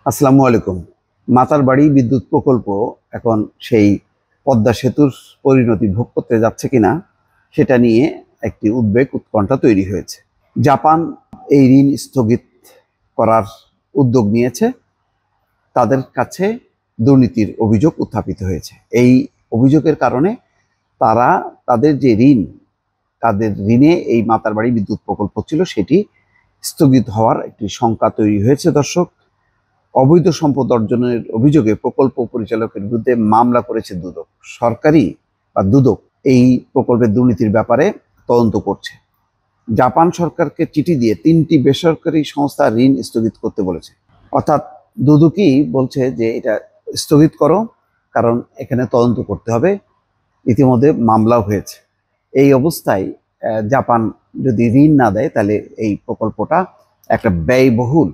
আসসালামু আলাইকুম। মাতারবাড়ি বিদ্যুৎ প্রকল্প এখন সেই পদ্মা সেতুর পরিণতি ভোগ করতে যাচ্ছে কিনা সেটা নিয়ে একটি উদ্বেগ উৎকণ্ঠা তৈরি হয়েছে। জাপান এই ঋণ স্থগিত করার উদ্যোগ নিয়েছে। তাদের কাছে দুর্নীতির অভিযোগ উত্থাপিত হয়েছে। এই অভিযোগের কারণে তারা তাদের যে ঋণ, তাদের ঋণে এই মাতারবাড়ি বিদ্যুৎ প্রকল্প ছিল সেটি স্থগিত হওয়ার একটি শঙ্কা তৈরি হয়েছে। দর্শক, অবৈধ সম্পদ অর্জনের অভিযোগে প্রকল্প পরিচালকের বিরুদ্ধে মামলা করেছে দুদক। সরকারি বা দুদক এই প্রকল্পের দুর্নীতির ব্যাপারে তদন্ত করছে। জাপান সরকারকে চিঠি দিয়ে 3টি বেসরকারি সংস্থা ঋণ স্থগিত করতে বলেছে। অর্থাৎ দুদকই বলছে যে এটা স্থগিত করো, কারণ এখানে তদন্ত করতে হবে। ইতিমধ্যে মামলাও হয়েছে। এই অবস্থায় জাপান যদি ঋণ না দেয় তাহলে এই প্রকল্পটা একটা ব্যয়বহুল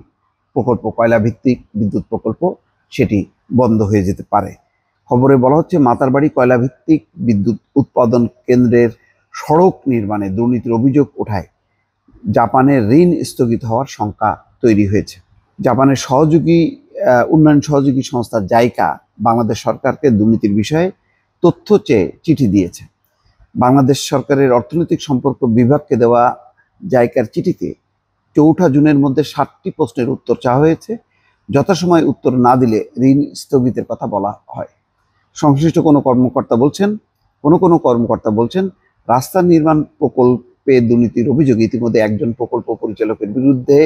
প্রকল্প, কয়লা ভিত্তিক বিদ্যুৎ প্রকল্প, সেটি বন্ধ হয়ে যেতে পারে। খবরে বলা হচ্ছে মাতারবাড়ি কয়লা ভিত্তিক বিদ্যুৎ উৎপাদন কেন্দ্রের সড়ক নির্মাণে দুর্নীতির অভিযোগ ওঠায় জাপানের ঋণ স্থগিত হওয়ার শঙ্কা তৈরি হয়েছে। জাপানের উন্নয়ন সহযোগী সংস্থা জাইকা বাংলাদেশ সরকারকে দুর্নীতির বিষয়ে তথ্য চেয়ে চিঠি দিয়েছে। বাংলাদেশ সরকারের অর্থনৈতিক সম্পর্ক বিভাগকে দেওয়া জাইকার চিঠিতে 4 জুনের মধ্যে 7টি প্রশ্নের উত্তর চাওয়া হয়েছে। যথাসময়ে উত্তর না দিলে ঋণ স্থগিতের কথা বলা হয়। সংশ্লিষ্ট কোনো কর্মকর্তা বলছেন রাস্তা নির্মাণ প্রকল্পে দুর্নীতির অভিযোগে ইতিমধ্যে একজন প্রকল্প পরিচালকের বিরুদ্ধে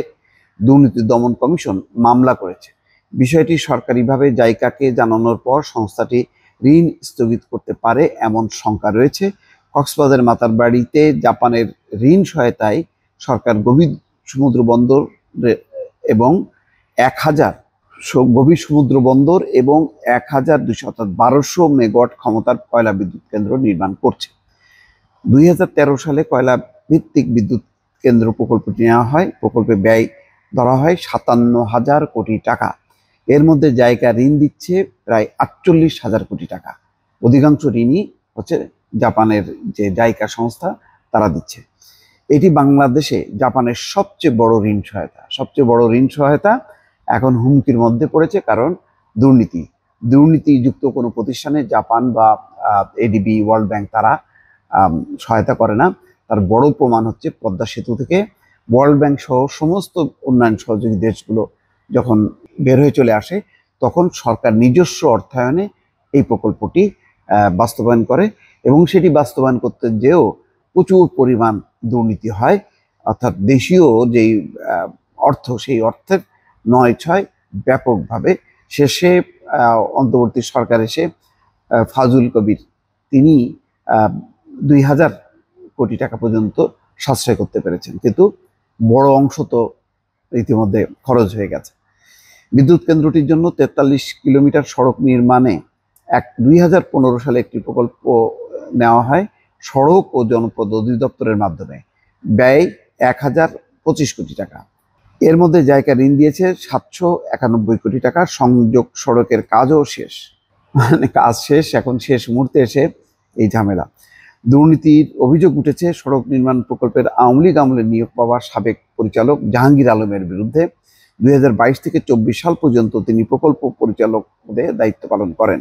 দুর্নীতি দমন কমিশন মামলা করেছে। বিষয়টি সরকারিভাবে জাইকাকে জানানোর পর সংস্থাটি ঋণ স্থগিত করতে পারে এমন শঙ্কা রয়েছে। কক্সবাজার মাতারবাড়িতে জাপানের ঋণ সহায়তায় সরকার গভীর সমুদ্র বন্দর এবং 1200 অর্থাৎ 1200 মেগাওয়াট ক্ষমতার কয়লা বিদ্যুৎ কেন্দ্র নির্মাণ করছে। 2013 সালে কয়লা ভিত্তিক বিদ্যুৎ কেন্দ্র প্রকল্পটি নেওয়া হয়। প্রকল্পে ব্যয় ধরা হয় 57,000 কোটি টাকা। এর মধ্যে জাইকা ঋণ দিচ্ছে প্রায় 48,000 কোটি টাকা। অধিকাংশ ঋণই হচ্ছে জাপানের যে জাইকা সংস্থা তারা দিচ্ছে। এটি বাংলাদেশে জাপানের সবচেয়ে বড় ঋণ সহায়তা এখন হুমকির মধ্যে পড়েছে, কারণ দুর্নীতিযুক্ত কোনো প্রতিষ্ঠানে জাপান বা এডিবি, ওয়ার্ল্ড ব্যাংক তারা সহায়তা করে না। তার বড় প্রমাণ হচ্ছে পদ্মা সেতু থেকে ওয়ার্ল্ড ব্যাংক সহ সমস্ত উন্নয়ন সহযোগী দেশগুলো যখন বের হয়ে চলে আসে, তখন সরকার নিজস্ব অর্থায়নে এই প্রকল্পটি বাস্তবায়ন করে এবং সেটি বাস্তবায়ন করতে যেও প্রচুর পরিমাণ দুর্নীতি হয়। অর্থাৎ দেশীয় যেই অর্থ, সেই অর্থের 9-6 ব্যাপকভাবে। শেষে অন্তর্বর্তী সরকার এসে ফাজুল কবির তিনি 2,000 কোটি টাকা পর্যন্ত সাশ্রয় করতে পেরেছেন, কিন্তু বড় অংশ তো ইতিমধ্যে খরচ হয়ে গেছে। বিদ্যুৎ কেন্দ্রটির জন্য 43 কিলোমিটার সড়ক নির্মাণে 2015 সালে একটি প্রকল্প নেওয়া হয় সড়ক ও জনপদ অধিদপ্তরের মাধ্যমে। ব্যয় 1025 কোটি টাকা। এর মধ্যে জায়গা ঋণ দিয়েছে 791 কোটি টাকা। সংযোগ সড়কের কাজও শেষ, কাজ শেষ, এখন শেষ মুহূর্তে এসে এই ঝামেলা। দুর্নীতির অভিযোগ উঠেছে সড়ক নির্মাণ প্রকল্পের আওয়ামী লীগ আমলে নিয়োগ পাওয়া সাবেক পরিচালক জাহাঙ্গীর আলমের বিরুদ্ধে। 2022 থেকে 24 সাল পর্যন্ত তিনি প্রকল্প পরিচালক পদে দায়িত্ব পালন করেন।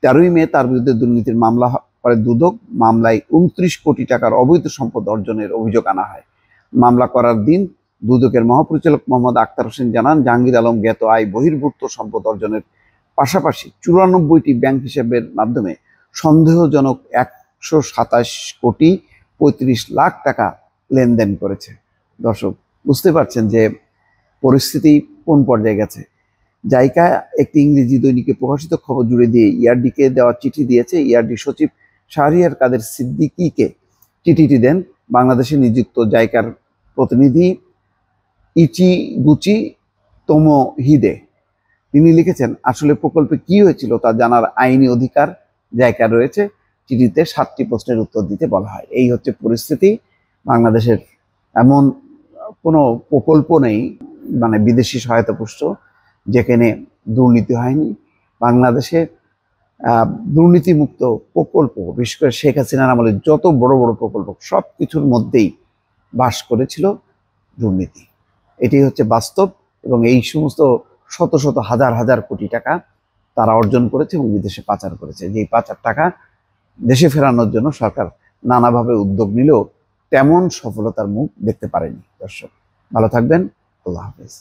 13ই মে তার বিরুদ্ধে দুর্নীতির মামলা করে দুদক। মামলায় 29 কোটি টাকার অবৈধ সম্পদ অর্জনের অভিযোগ আনা হয়। মামলা করার দিন দুদকের মহাপরিচালক মোহাম্মদ আক্তার হোসেন জানান, জাহাঙ্গীর আলম জ্ঞাত আয় বহির্ভূত সম্পদ অর্জনের পাশাপাশি 94টি ব্যাংক হিসেবের মাধ্যমে সন্দেহজনক 127 কোটি 35 লাখ টাকা লেনদেন করেছে। দর্শক, বুঝতে পারছেন যে পরিস্থিতি কোন পর্যায়ে গেছে। জাইকা একটি ইংরেজি দৈনিকে প্রকাশিত খবর জুড়ে দিয়ে ইআরডিকে দেওয়া চিঠি দিয়েছে। ইআরডি সচিব শাহরিয়ার কাদের সিদ্দিকীকে চিঠিটি দেন বাংলাদেশে নিযুক্ত জাইকার প্রতিনিধি ইচিগুচি তোমোহিদে। তিনি লিখেছেন, আসলে প্রকল্পে কি হয়েছিল তা জানার আইনি অধিকার জাইকার রয়েছে। চিঠিতে 7টি প্রশ্নের উত্তর দিতে বলা হয়। এই হচ্ছে পরিস্থিতি। বাংলাদেশের এমন কোনো প্রকল্প নেই, মানে বিদেশি সহায়তা পুষ্ট, যেখানে দুর্নীতি হয়নি। বাংলাদেশে দুর্নীতিমুক্ত প্রকল্প, বিশেষ করে শেখ হাসিনার আমলে যত বড় বড় প্রকল্প, সব কিছুর মধ্যেই বাস করেছিল দুর্নীতি। এটি হচ্ছে বাস্তব। এবং এই সমস্ত শত শত হাজার হাজার কোটি টাকা তারা অর্জন করেছে এবং বিদেশে পাচার করেছে। যেই পাচার টাকা দেশে ফেরানোর জন্য সরকার নানাভাবে উদ্যোগ নিলেও তেমন সফলতার মুখ দেখতে পারেনি। দর্শক ভালো থাকবেন, আল্লাহ হাফেজ।